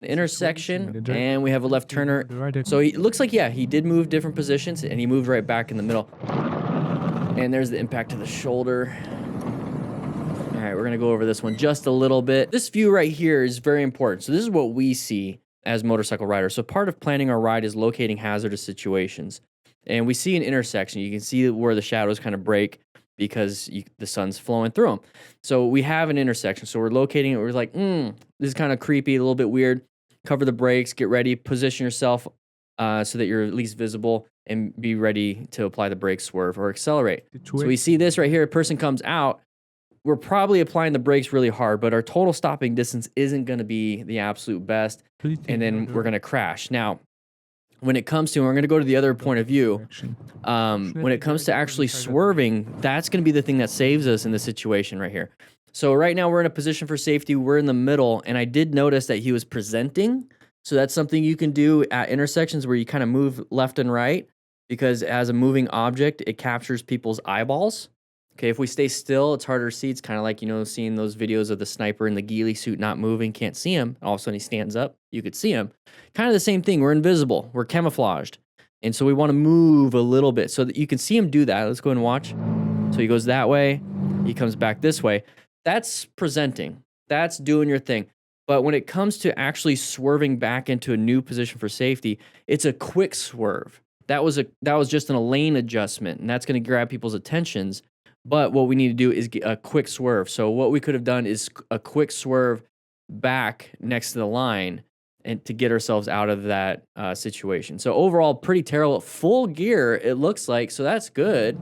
the intersection, and we have a left turner. So it looks like, yeah, he did move different positions, and he moved right back in the middle. And there's the impact to the shoulder. All right, we're gonna go over this one just a little bit. This view right here is very important. So this is what we see as motorcycle riders. So part of planning our ride is locating hazardous situations. And we see an intersection. You can see where the shadows kind of break because the sun's flowing through them. So we have an intersection. So we're locating it. We're like, this is kind of creepy, a little bit weird. Cover the brakes, get ready, position yourself so that you're at least visible, and be ready to apply the brake, swerve, or accelerate. So we see this right here. A person comes out. We're probably applying the brakes really hard, but our total stopping distance isn't going to be the absolute best. And then we're going to crash. Now, when it comes to, we're going to go to the other point of view. When it comes to actually swerving, that's going to be the thing that saves us in this situation right here. So right now we're in a position for safety. We're in the middle, and I did notice that he was presenting. So that's something you can do at intersections where you kind of move left and right, because as a moving object, it captures people's eyeballs. Okay, if we stay still, it's harder to see. It's kind of like, seeing those videos of the sniper in the ghillie suit not moving, can't see him. All of a sudden he stands up, you could see him. Kind of the same thing. We're invisible. We're camouflaged. And so we want to move a little bit so that you can see him do that. Let's go ahead and watch. So he goes that way. He comes back this way. That's presenting. That's doing your thing. But when it comes to actually swerving back into a new position for safety, it's a quick swerve. That was just a lane adjustment, and that's going to grab people's attentions. But what we need to do is get a quick swerve. So what we could have done is a quick swerve back next to the line and to get ourselves out of that situation. So overall, pretty terrible. Full gear, it looks like, so that's good.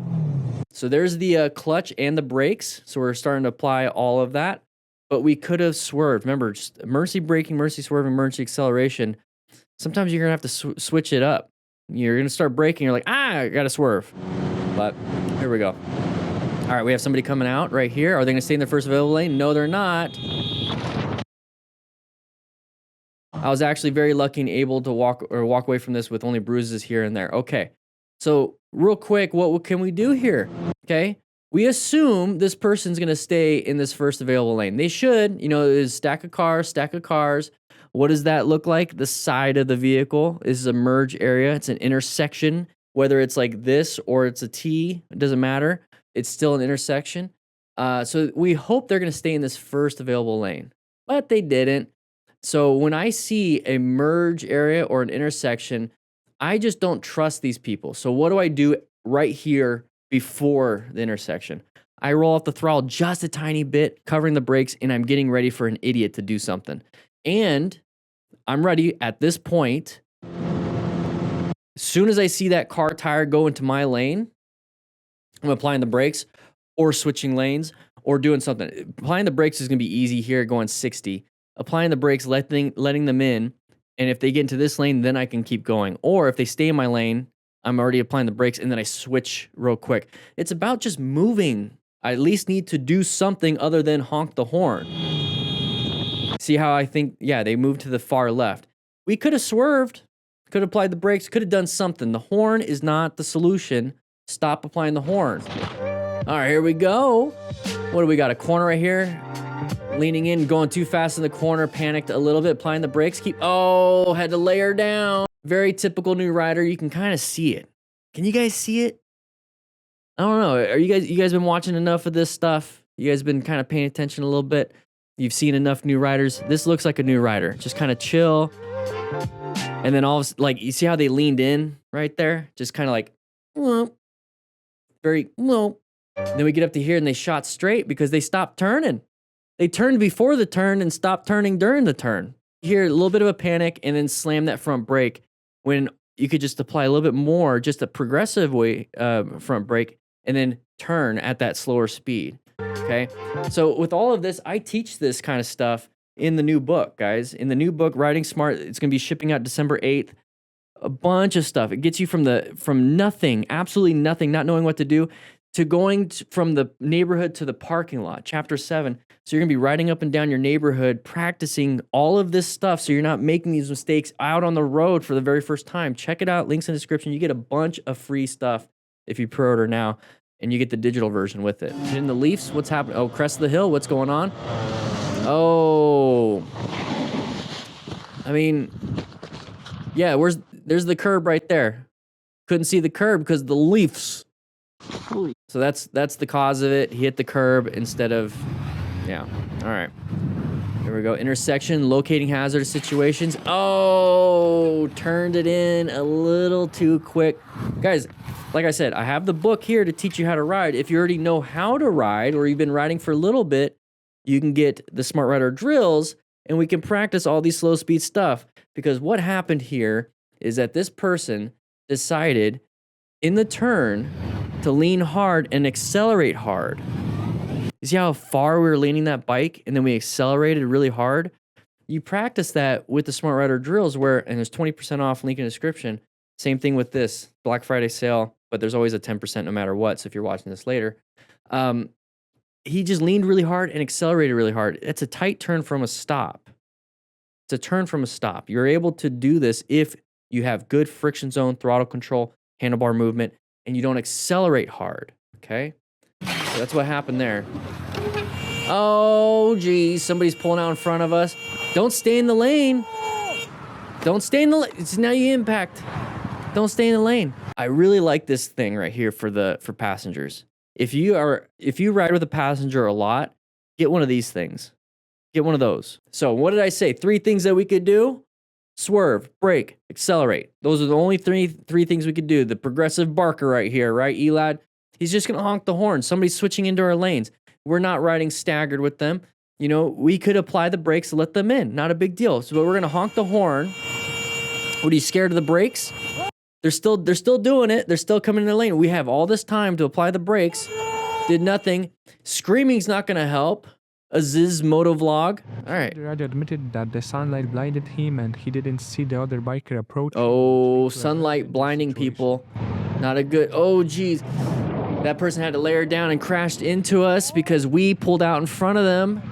So there's the clutch and the brakes. So we're starting to apply all of that. But we could have swerved. Remember, just emergency braking, emergency swerving, emergency acceleration. Sometimes you're going to have to switch it up. You're going to start braking. You're like, I got to swerve. But here we go. All right, we have somebody coming out right here. Are they going to stay in their first available lane? No, they're not. I was actually very lucky and able to walk away from this with only bruises here and there. Okay, so real quick, what can we do here? Okay, we assume this person's going to stay in this first available lane. They should. There's stack of cars. What does that look like? The side of the vehicle is a merge area. It's an intersection. Whether it's like this or it's a T, it doesn't matter. It's still an intersection. So we hope they're going to stay in this first available lane, but they didn't. So when I see a merge area or an intersection, I just don't trust these people. So what do I do right here before the intersection? I roll off the throttle just a tiny bit, covering the brakes, and I'm getting ready for an idiot to do something. And I'm ready at this point. As soon as I see that car tire go into my lane, I'm applying the brakes or switching lanes or doing something. Applying the brakes is going to be easy here, going 60. Applying the brakes, letting them in, and if they get into this lane, then I can keep going. Or if they stay in my lane, I'm already applying the brakes, and then I switch real quick. It's about just moving. I at least need to do something other than honk the horn. See how I think, yeah, they moved to the far left. We could have swerved, could have applied the brakes, could have done something. The horn is not the solution. Stop applying the horn. All right, here we go. What do we got? A corner right here. Leaning in, going too fast in the corner, panicked a little bit, applying the brakes. Had to lay her down. Very typical new rider. You can kind of see it. Can you guys see it? I don't know. Are you guys been watching enough of this stuff? You guys been kind of paying attention a little bit? You've seen enough new riders. This looks like a new rider. Just kind of chill. And then all of a sudden, like, you see how they leaned in right there? Just kind of like, very, Then we get up to here and they shot straight because they stopped turning. They turned before the turn and stopped turning during the turn. Here, a little bit of a panic and then slam that front brake when you could just apply a little bit more, just a progressive way front brake, and then turn at that slower speed. Okay. So with all of this, I teach this kind of stuff in the new book, guys. In the new book, Riding Smart, it's going to be shipping out December 8th. A bunch of stuff. It gets you from nothing, absolutely nothing, not knowing what to do, to going from the neighborhood to the parking lot. Chapter 7. So you're going to be riding up and down your neighborhood, practicing all of this stuff so you're not making these mistakes out on the road for the very first time. Check it out. Links in the description. You get a bunch of free stuff if you pre-order now, and you get the digital version with it. In the Leafs, what's happening? Oh, crest of the hill, what's going on? Oh. I mean, yeah, there's the curb right there. Couldn't see the curb because the leaves. So that's the cause of it. He hit the curb instead of, yeah. All right. Here we go. Intersection, locating hazardous situations. Oh, turned it in a little too quick. Guys, like I said, I have the book here to teach you how to ride. If you already know how to ride or you've been riding for a little bit, you can get the Smart Rider drills and we can practice all these slow speed stuff. Because what happened here is that this person decided in the turn to lean hard and accelerate hard. You see how far we were leaning that bike and then we accelerated really hard? You practice that with the Smart Rider drills and there's 20% off, link in the description. Same thing with this Black Friday sale, but there's always a 10% no matter what. So if you're watching this later, he just leaned really hard and accelerated really hard. It's a tight turn from a stop. It's a turn from a stop. You're able to do this if you have good friction zone, throttle control, handlebar movement, and you don't accelerate hard, okay? So that's what happened there. Oh, geez, somebody's pulling out in front of us. Don't stay in the lane. Don't stay in the lane. It's now you impact. Don't stay in the lane. I really like this thing right here for passengers. If you ride with a passenger a lot, get one of these things. Get one of those. So what did I say? 3 things that we could do? Swerve, brake, accelerate. Those are the only three things we could do. The progressive barker right here, right, Elad? He's just gonna honk the horn. Somebody's switching into our lanes. We're not riding staggered with them. You know, we could apply the brakes to let them in. Not a big deal. So we're gonna honk the horn. What, are you scared of the brakes? They're still doing it. They're still coming in the lane. We have all this time to apply the brakes. Did nothing. Screaming's not gonna help. Aziz motovlog. All right. The rider admitted that the sunlight blinded him and he didn't see the other biker approach. Oh, sunlight blinding people. Not a good. Oh, geez. That person had to layer down and crashed into us because we pulled out in front of them.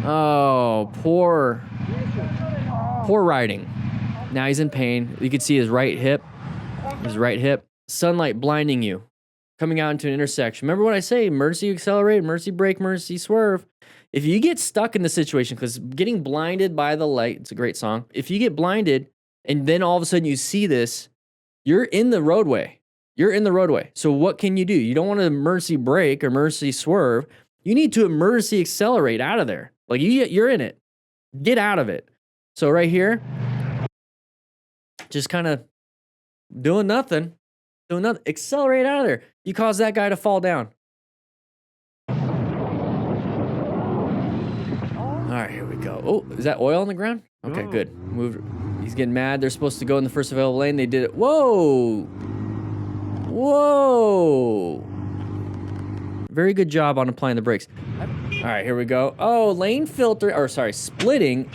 Oh, poor riding. Now he's in pain. You can see his right hip. Sunlight blinding you. Coming out into an intersection. Remember what I say, emergency accelerate, emergency brake, emergency swerve. If you get stuck in the situation, because getting blinded by the light, it's a great song. If you get blinded and then all of a sudden you see this, you're in the roadway. You're in the roadway. So what can you do? You don't want to emergency brake or emergency swerve. You need to emergency accelerate out of there. Like you're in it. Get out of it. So right here, just kind of doing nothing. Accelerate out of there. You cause that guy to fall down. All right, here we go. Oh, is that oil on the ground? Okay, good. Moved. He's getting mad. They're supposed to go in the first available lane. They did it. Whoa. Very good job on applying the brakes. All right, here we go. Oh, lane filter, or sorry, splitting.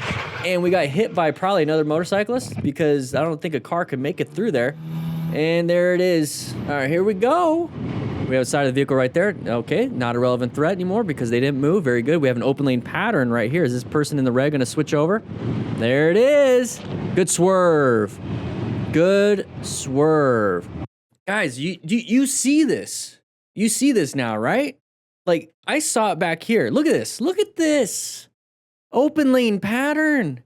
And we got hit by probably another motorcyclist because I don't think a car could make it through there. And there it is. All right, here we go. We have a side of the vehicle right there. Okay, not a relevant threat anymore because they didn't move. Very good. We have an open lane pattern right here. Is this person in the red gonna switch over? There it is. Good swerve. Good swerve. Guys, you see this. You see this now, right? Like, I saw it back here. Look at this. Look at this. Open lane pattern.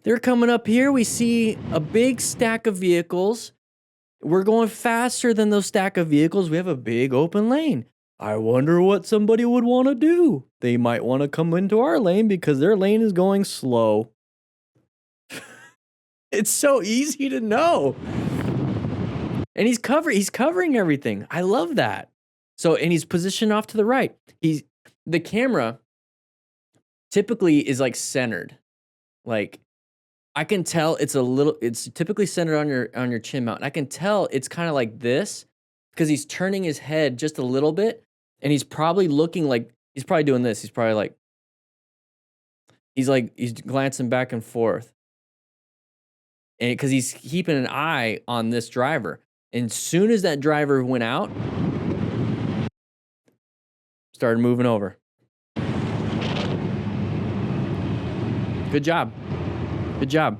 They're coming up here. We see a big stack of vehicles. We're going faster than those stack of vehicles. We have a big open lane. I wonder what somebody would want to do. They might want to come into our lane because their lane is going slow. It's so easy to know. And he's covering everything. I love that. So, and he's positioned off to the right. The camera typically is like centered. Like, I can tell it's typically centered on your chin mount. And I can tell it's kind of like this because he's turning his head just a little bit and he's probably looking like, he's probably doing this. He's probably like, he's glancing back and forth. And because he's keeping an eye on this driver. And as soon as that driver went out, started moving over. Good job. Good job.